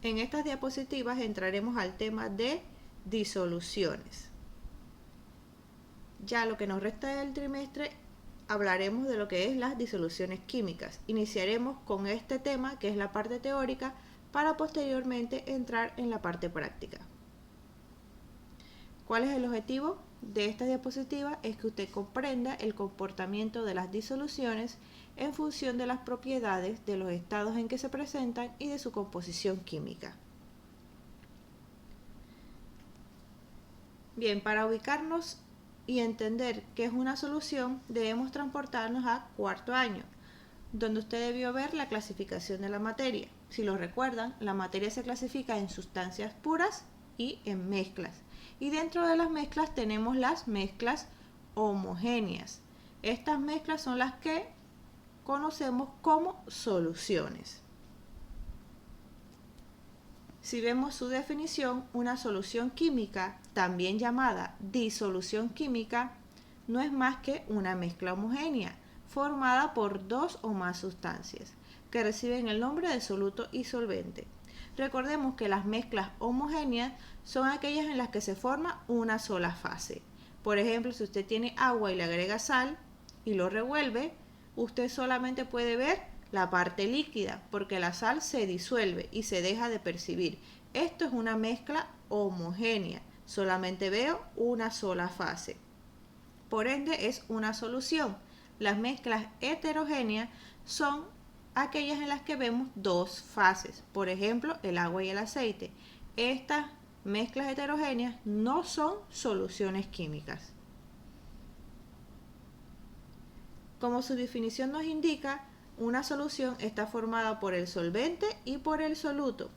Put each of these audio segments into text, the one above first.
En estas diapositivas entraremos al tema de disoluciones. Ya lo que nos resta del trimestre hablaremos de lo que es las disoluciones químicas. Iniciaremos con este tema, que es la parte teórica, para posteriormente entrar en la parte práctica. ¿Cuál es el objetivo de esta diapositiva? Es que usted comprenda el comportamiento de las disoluciones en función de las propiedades de los estados en que se presentan y de su composición química. Bien, para ubicarnos y entender qué es una solución, debemos transportarnos a cuarto año, donde usted debió ver la clasificación de la materia. Si lo recuerdan, la materia se clasifica en sustancias puras y en mezclas. Y dentro de las mezclas tenemos las mezclas homogéneas. Estas mezclas son las que conocemos como soluciones. Si vemos su definición, una solución química, también llamada disolución química, no es más que una mezcla homogénea, formada por dos o más sustancias, que reciben el nombre de soluto y solvente. Recordemos que las mezclas homogéneas son aquellas en las que se forma una sola fase. Por ejemplo, si usted tiene agua y le agrega sal y lo revuelve, usted solamente puede ver la parte líquida, porque la sal se disuelve y se deja de percibir. Esto es una mezcla homogénea, solamente veo una sola fase. Por ende, es una solución. Las mezclas heterogéneas son aquellas en las que vemos dos fases, por ejemplo, el agua y el aceite. Estas mezclas heterogéneas no son soluciones químicas. Como su definición nos indica, una solución está formada por el solvente y por el soluto.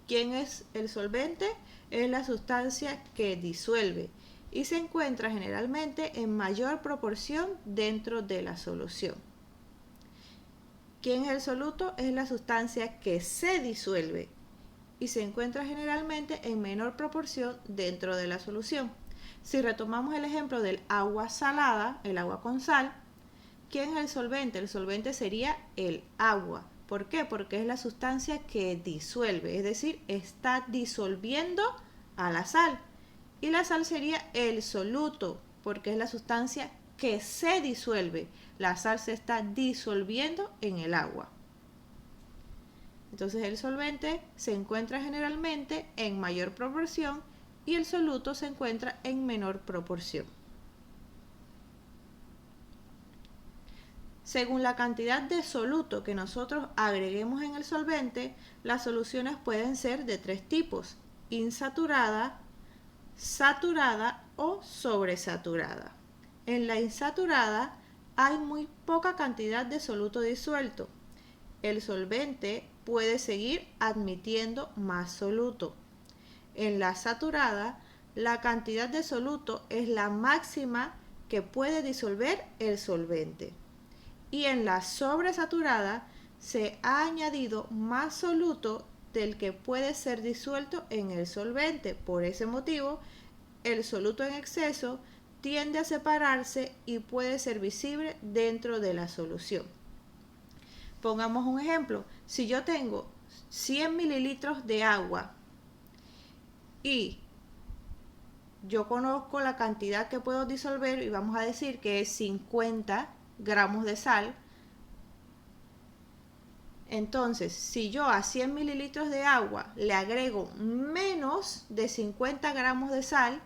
¿Quién es el solvente? Es la sustancia que disuelve y se encuentra generalmente en mayor proporción dentro de la solución. ¿Quién es el soluto? Es la sustancia que se disuelve y se encuentra generalmente en menor proporción dentro de la solución. Si retomamos el ejemplo del agua salada, el agua con sal, ¿quién es el solvente? El solvente sería el agua. ¿Por qué? Porque es la sustancia que disuelve, es decir, está disolviendo a la sal. Y la sal sería el soluto, porque es la sustancia que se disuelve. La sal se está disolviendo en el agua. Entonces el solvente se encuentra generalmente en mayor proporción y el soluto se encuentra en menor proporción. Según la cantidad de soluto que nosotros agreguemos en el solvente, las soluciones pueden ser de tres tipos: insaturada, saturada o sobresaturada. En la insaturada hay muy poca cantidad de soluto disuelto. El solvente puede seguir admitiendo más soluto. En la saturada, la cantidad de soluto es la máxima que puede disolver el solvente. Y en la sobresaturada se ha añadido más soluto del que puede ser disuelto en el solvente. Por ese motivo, el soluto en exceso tiende a separarse y puede ser visible dentro de la solución. Pongamos un ejemplo. Si yo tengo 100 mililitros de agua y yo conozco la cantidad que puedo disolver y vamos a decir que es 50 gramos de sal, entonces si yo a 100 mililitros de agua le agrego menos de 50 gramos de sal,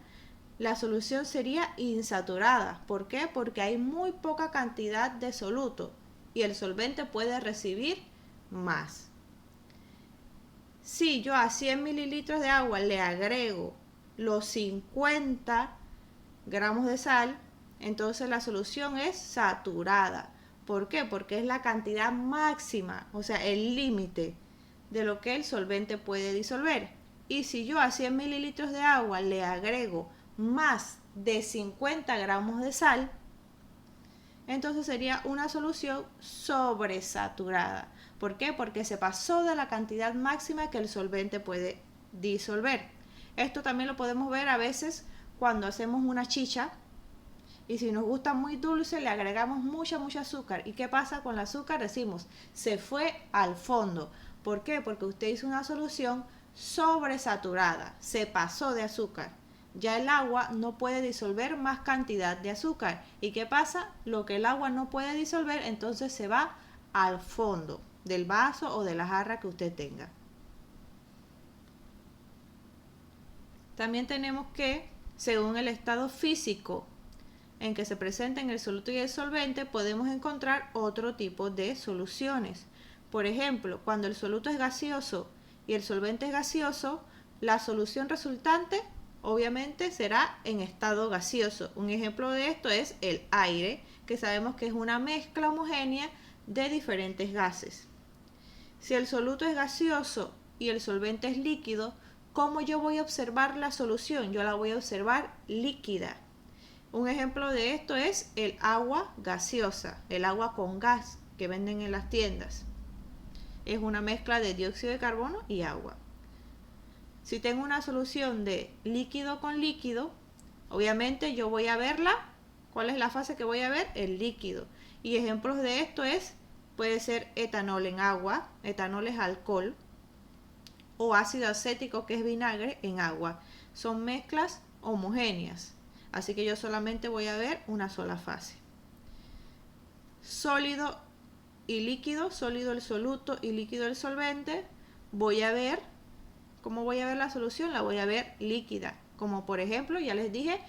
la solución sería insaturada. ¿Por qué? Porque hay muy poca cantidad de soluto y el solvente puede recibir más. Si yo a 100 mililitros de agua le agrego los 50 gramos de sal, entonces la solución es saturada. ¿Por qué? Porque es la cantidad máxima, o sea, el límite de lo que el solvente puede disolver. Y si yo a 100 mililitros de agua le agrego más de 50 gramos de sal, entonces sería una solución sobresaturada. ¿Por qué? Porque se pasó de la cantidad máxima que el solvente puede disolver. Esto también lo podemos ver a veces cuando hacemos una chicha y si nos gusta muy dulce le agregamos mucha azúcar. ¿Y qué pasa con el azúcar? Decimos, se fue al fondo. ¿Por qué? Porque usted hizo una solución sobresaturada, se pasó de azúcar. Ya el agua no puede disolver más cantidad de azúcar. ¿Y qué pasa? Lo que el agua no puede disolver, entonces se va al fondo del vaso o de la jarra que usted tenga. También tenemos que, según el estado físico en que se presenten el soluto y el solvente, podemos encontrar otro tipo de soluciones. Por ejemplo, cuando el soluto es gaseoso y el solvente es gaseoso, la solución resultante obviamente será en estado gaseoso. Un ejemplo de esto es el aire, que sabemos que es una mezcla homogénea de diferentes gases. Si el soluto es gaseoso y el solvente es líquido, ¿cómo yo voy a observar la solución? Yo la voy a observar líquida. Un ejemplo de esto es el agua gaseosa, el agua con gas que venden en las tiendas. Es una mezcla de dióxido de carbono y agua. Si tengo una solución de líquido con líquido, obviamente yo voy a verla. ¿Cuál es la fase que voy a ver? El líquido. Y ejemplos de esto puede ser etanol en agua, etanol es alcohol, o ácido acético, que es vinagre, en agua. Son mezclas homogéneas. Así que yo solamente voy a ver una sola fase. Sólido y líquido, sólido el soluto y líquido el solvente. Voy a ver, ¿cómo voy a ver la solución? La voy a ver líquida. Como por ejemplo, ya les dije,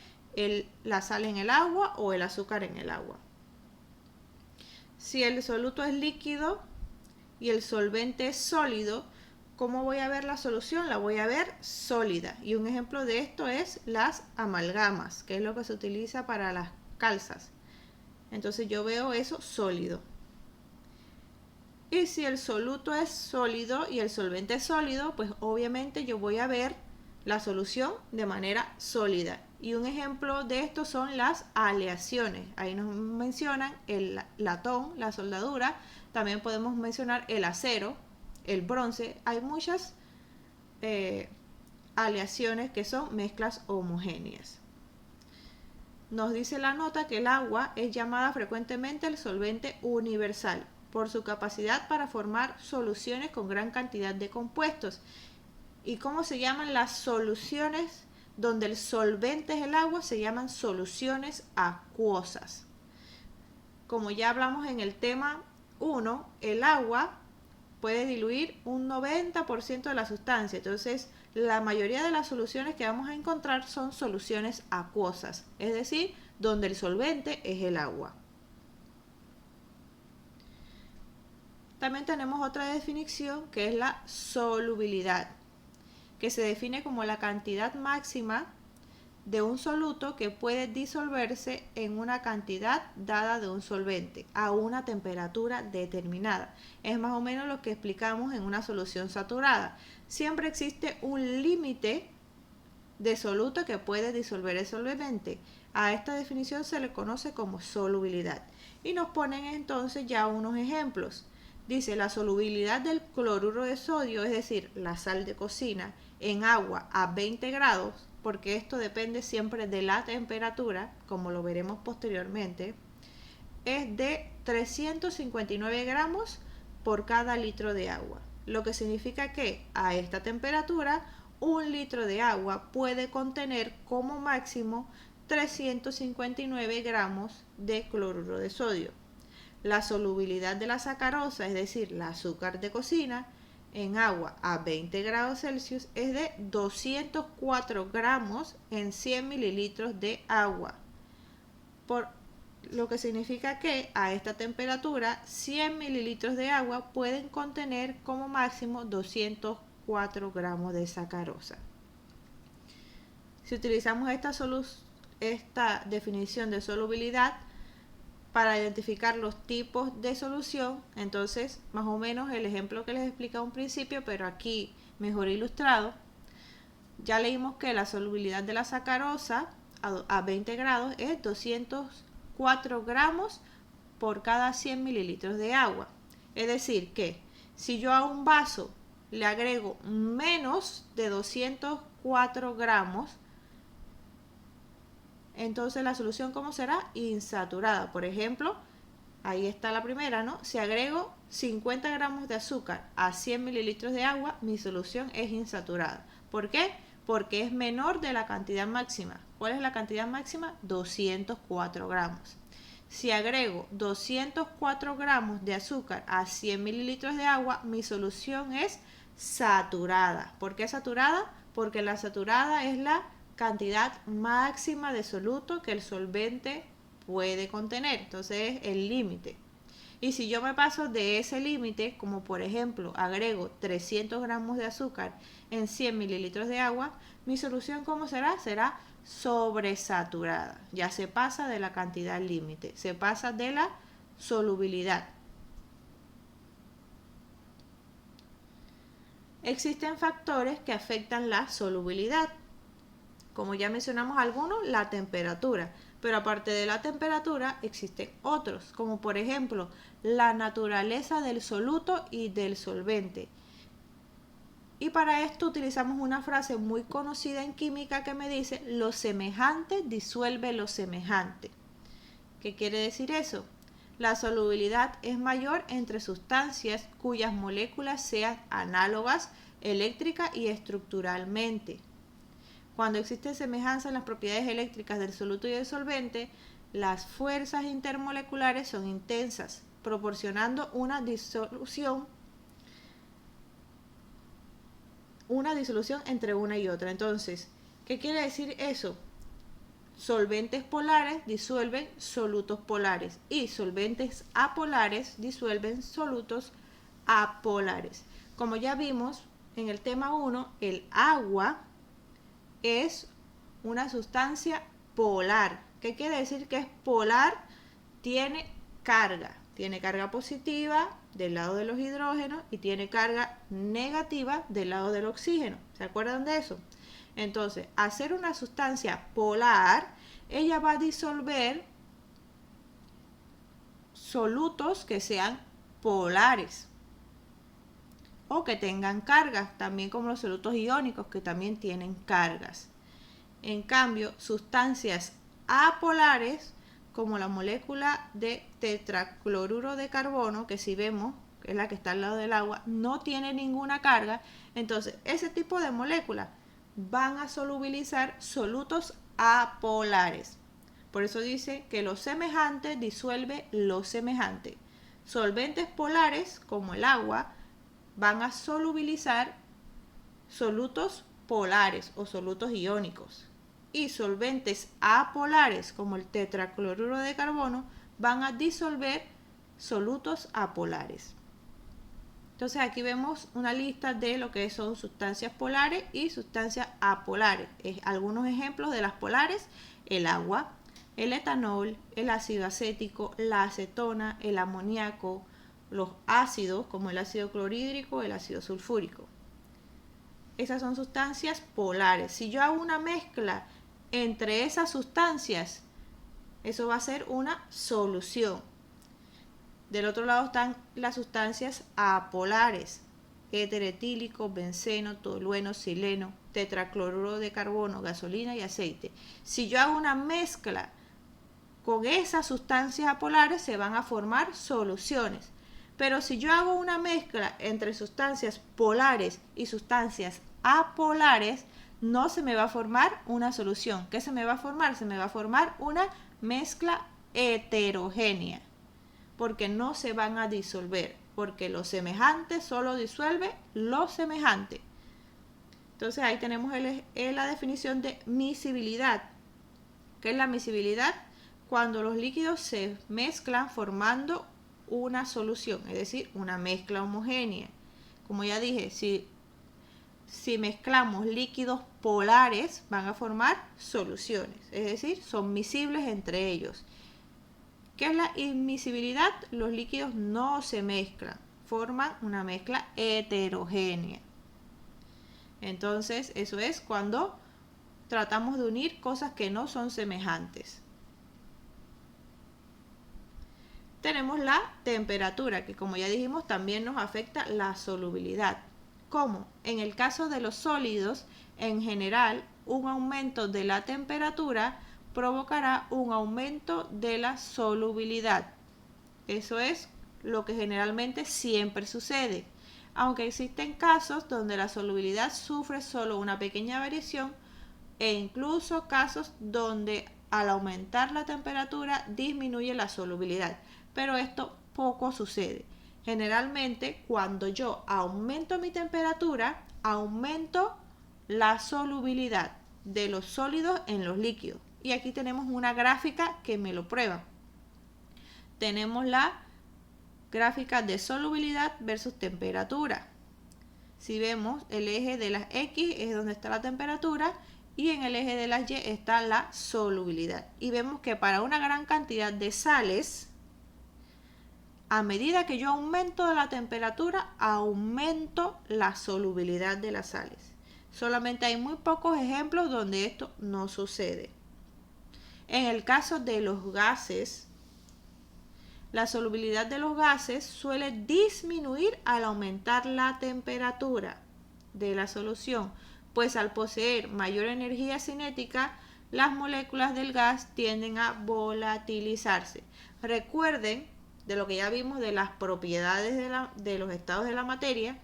la sal en el agua o el azúcar en el agua. Si el soluto es líquido y el solvente es sólido, ¿cómo voy a ver la solución? La voy a ver sólida. Y un ejemplo de esto es las amalgamas, que es lo que se utiliza para las calzas. Entonces yo veo eso sólido. Y si el soluto es sólido y el solvente es sólido, pues obviamente yo voy a ver la solución de manera sólida. Y un ejemplo de esto son las aleaciones. Ahí nos mencionan el latón, la soldadura. También podemos mencionar el acero, el bronce. Hay muchas aleaciones que son mezclas homogéneas. Nos dice la nota que el agua es llamada frecuentemente el solvente universal por su capacidad para formar soluciones con gran cantidad de compuestos. ¿Y cómo se llaman las soluciones donde el solvente es el agua? Se llaman soluciones acuosas. Como ya hablamos en el tema 1, el agua puede diluir un 90% de la sustancia. Entonces, la mayoría de las soluciones que vamos a encontrar son soluciones acuosas, es decir, donde el solvente es el agua. También tenemos otra definición que es la solubilidad, que se define como la cantidad máxima de un soluto que puede disolverse en una cantidad dada de un solvente a una temperatura determinada. Es más o menos lo que explicamos en una solución saturada. Siempre existe un límite de soluto que puede disolver el solvente. A esta definición se le conoce como solubilidad. Y nos ponen entonces ya unos ejemplos. Dice la solubilidad del cloruro de sodio, es decir, la sal de cocina, en agua a 20 grados, porque esto depende siempre de la temperatura, como lo veremos posteriormente, es de 359 gramos por cada litro de agua. Lo que significa que a esta temperatura, un litro de agua puede contener como máximo 359 gramos de cloruro de sodio. La solubilidad de la sacarosa, es decir, el azúcar de cocina, en agua a 20 grados Celsius es de 204 gramos en 100 mililitros de agua. Por lo que significa que a esta temperatura 100 mililitros de agua pueden contener como máximo 204 gramos de sacarosa. Si utilizamos esta definición de solubilidad para identificar los tipos de solución, entonces más o menos el ejemplo que les expliqué a un principio, pero aquí mejor ilustrado, ya leímos que la solubilidad de la sacarosa a 20 grados es 204 gramos por cada 100 mililitros de agua. Es decir que si yo a un vaso le agrego menos de 204 gramos, entonces la solución ¿cómo será? Insaturada. Por ejemplo, ahí está la primera, ¿no? Si agrego 50 gramos de azúcar a 100 mililitros de agua, mi solución es insaturada. ¿Por qué? Porque es menor de la cantidad máxima. ¿Cuál es la cantidad máxima? 204 gramos. Si agrego 204 gramos de azúcar a 100 mililitros de agua, mi solución es saturada. ¿Por qué saturada? Porque la saturada es la cantidad máxima de soluto que el solvente puede contener. Entonces es el límite. Y si yo me paso de ese límite, como por ejemplo agrego 300 gramos de azúcar en 100 mililitros de agua, mi solución ¿cómo será? Será sobresaturada. Ya se pasa de la cantidad límite, se pasa de la solubilidad. Existen factores que afectan la solubilidad. Como ya mencionamos algunos, la temperatura. Pero aparte de la temperatura, existen otros, como por ejemplo, la naturaleza del soluto y del solvente. Y para esto utilizamos una frase muy conocida en química que me dice, lo semejante disuelve lo semejante. ¿Qué quiere decir eso? La solubilidad es mayor entre sustancias cuyas moléculas sean análogas eléctrica y estructuralmente. Cuando existe semejanza en las propiedades eléctricas del soluto y del solvente, las fuerzas intermoleculares son intensas, proporcionando una disolución entre una y otra. Entonces, ¿qué quiere decir eso? Solventes polares disuelven solutos polares y solventes apolares disuelven solutos apolares. Como ya vimos en el tema 1, el agua es una sustancia polar. ¿Qué quiere decir que es polar? Tiene carga positiva del lado de los hidrógenos y tiene carga negativa del lado del oxígeno. ¿Se acuerdan de eso? Entonces, al ser una sustancia polar, ella va a disolver solutos que sean polares o que tengan cargas, también como los solutos iónicos que también tienen cargas. En cambio, sustancias apolares, como la molécula de tetracloruro de carbono, que si vemos, que es la que está al lado del agua, no tiene ninguna carga. Entonces, ese tipo de moléculas van a solubilizar solutos apolares. Por eso dice que lo semejante disuelve lo semejante. Solventes polares, como el agua, van a solubilizar solutos polares o solutos iónicos. Y solventes apolares, como el tetracloruro de carbono, van a disolver solutos apolares. Entonces aquí vemos una lista de lo que son sustancias polares y sustancias apolares. Algunos ejemplos de las polares: el agua, el etanol, el ácido acético, la acetona, el amoníaco, los ácidos como el ácido clorhídrico, el ácido sulfúrico. Esas son sustancias polares. Si yo hago una mezcla entre esas sustancias, eso va a ser una solución. Del otro lado están las sustancias apolares: éter etílico, benceno, tolueno, sileno, tetracloruro de carbono, gasolina y aceite. Si yo hago una mezcla con esas sustancias apolares, se van a formar soluciones. Pero si yo hago una mezcla entre sustancias polares y sustancias apolares, no se me va a formar una solución. ¿Qué se me va a formar? Se me va a formar una mezcla heterogénea, porque no se van a disolver, porque lo semejante solo disuelve lo semejante. Entonces ahí tenemos la definición de miscibilidad. ¿Qué es la miscibilidad? Cuando los líquidos se mezclan formando una solución, es decir, una mezcla homogénea. Como ya dije, si mezclamos líquidos polares, van a formar soluciones, es decir, son miscibles entre ellos. ¿Qué es la inmiscibilidad? Los líquidos no se mezclan, forman una mezcla heterogénea. Entonces, eso es cuando tratamos de unir cosas que no son semejantes. Tenemos la temperatura, que como ya dijimos también nos afecta la solubilidad. ¿Cómo? En el caso de los sólidos, en general, un aumento de la temperatura provocará un aumento de la solubilidad. Eso es lo que generalmente siempre sucede, aunque existen casos donde la solubilidad sufre solo una pequeña variación e incluso casos donde al aumentar la temperatura disminuye la solubilidad, pero esto poco sucede. Generalmente cuando yo aumento mi temperatura, aumento la solubilidad de los sólidos en los líquidos. Y aquí tenemos una gráfica que me lo prueba. Tenemos la gráfica de solubilidad versus temperatura. Si vemos, el eje de las X es donde está la temperatura y en el eje de las Y está la solubilidad. Y vemos que para una gran cantidad de sales, a medida que yo aumento la temperatura, aumento la solubilidad de las sales. Solamente hay muy pocos ejemplos donde esto no sucede. En el caso de los gases, la solubilidad de los gases suele disminuir al aumentar la temperatura de la solución, pues al poseer mayor energía cinética, las moléculas del gas tienden a volatilizarse. Recuerden de lo que ya vimos de las propiedades de los estados de la materia,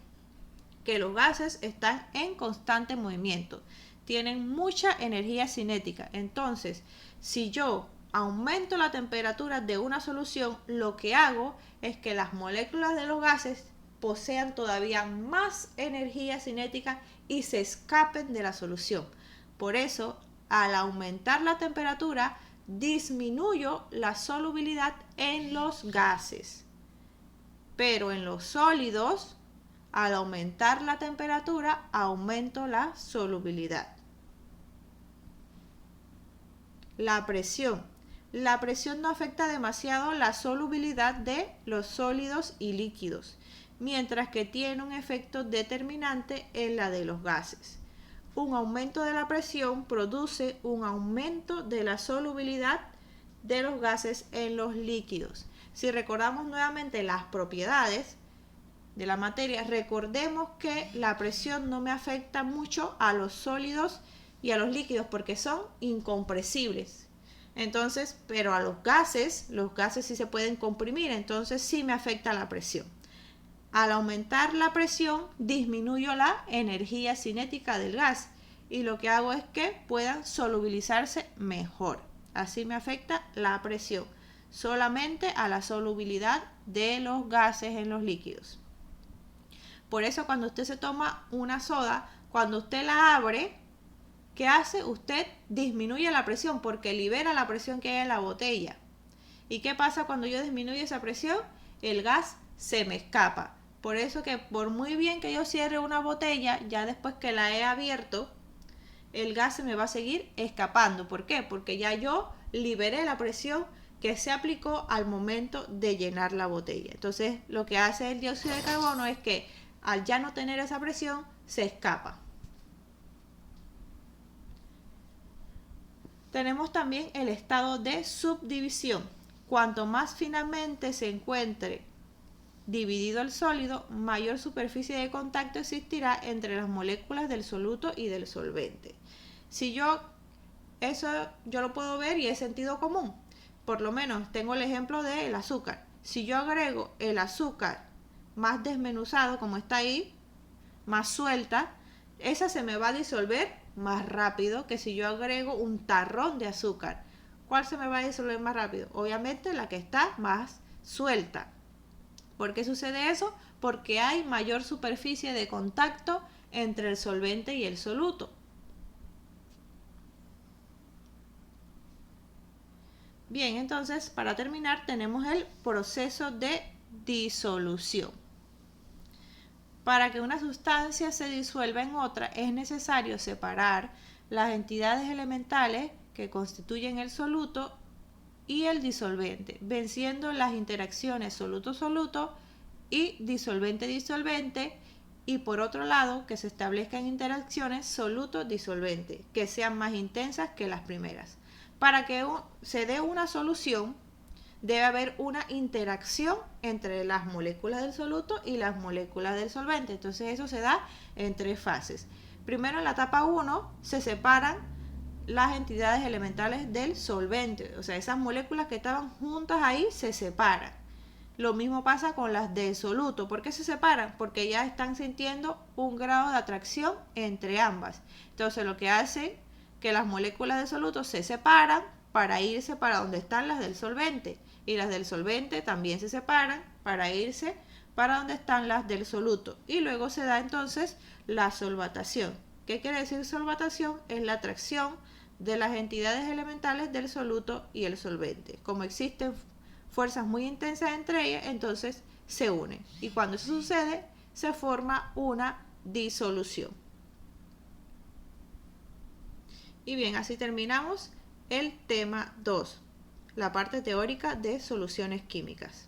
que los gases están en constante movimiento, tienen mucha energía cinética. Entonces, si yo aumento la temperatura de una solución, lo que hago es que las moléculas de los gases posean todavía más energía cinética y se escapen de la solución. Por eso, al aumentar la temperatura, disminuyo la solubilidad en los gases. Pero en los sólidos, al aumentar la temperatura, aumento la solubilidad. La presión. La presión no afecta demasiado la solubilidad de los sólidos y líquidos, mientras que tiene un efecto determinante en la de los gases. Un aumento de la presión produce un aumento de la solubilidad de los gases en los líquidos. Si recordamos nuevamente las propiedades de la materia, recordemos que la presión no me afecta mucho a los sólidos y a los líquidos porque son incompresibles. Entonces, pero a los gases sí se pueden comprimir, entonces sí me afecta la presión. Al aumentar la presión, disminuyo la energía cinética del gas y lo que hago es que puedan solubilizarse mejor. Así me afecta la presión, solamente a la solubilidad de los gases en los líquidos. Por eso cuando usted se toma una soda, cuando usted la abre, ¿qué hace? Usted disminuye la presión porque libera la presión que hay en la botella. ¿Y qué pasa cuando yo disminuyo esa presión? El gas se me escapa. Por eso que por muy bien que yo cierre una botella, ya después que la he abierto, el gas se me va a seguir escapando. ¿Por qué? Porque ya yo liberé la presión que se aplicó al momento de llenar la botella. Entonces, lo que hace el dióxido de carbono es que al ya no tener esa presión, se escapa. Tenemos también el estado de subdivisión. Cuanto más finamente se encuentre dividido el sólido, mayor superficie de contacto existirá entre las moléculas del soluto y del solvente. Eso yo lo puedo ver y es sentido común. Por lo menos tengo el ejemplo del azúcar. Si yo agrego el azúcar más desmenuzado, como está ahí, más suelta, esa se me va a disolver más rápido que si yo agrego un tarrón de azúcar. ¿Cuál se me va a disolver más rápido? Obviamente la que está más suelta. ¿Por qué sucede eso? Porque hay mayor superficie de contacto entre el solvente y el soluto. Bien, entonces para terminar tenemos el proceso de disolución. Para que una sustancia se disuelva en otra es necesario separar las entidades elementales que constituyen el soluto y el disolvente, venciendo las interacciones soluto-soluto y disolvente-disolvente, y por otro lado que se establezcan interacciones soluto-disolvente que sean más intensas que las primeras. Para que se dé una solución debe haber una interacción entre las moléculas del soluto y las moléculas del solvente. Entonces eso se da en 3 fases. Primero, en la etapa 1 se separan las entidades elementales del solvente, o sea, esas moléculas que estaban juntas ahí se separan. Lo mismo pasa con las de soluto. ¿Por qué se separan? Porque ya están sintiendo un grado de atracción entre ambas. Entonces lo que hace que las moléculas de soluto se separan para irse para donde están las del solvente. Y las del solvente también se separan para irse para donde están las del soluto. Y luego se da entonces la solvatación. ¿Qué quiere decir solvatación? Es la atracción de las entidades elementales del soluto y el solvente. Como existen fuerzas muy intensas entre ellas, entonces se unen. Y cuando eso sucede, se forma una disolución. Y bien, así terminamos el tema 2, la parte teórica de soluciones químicas.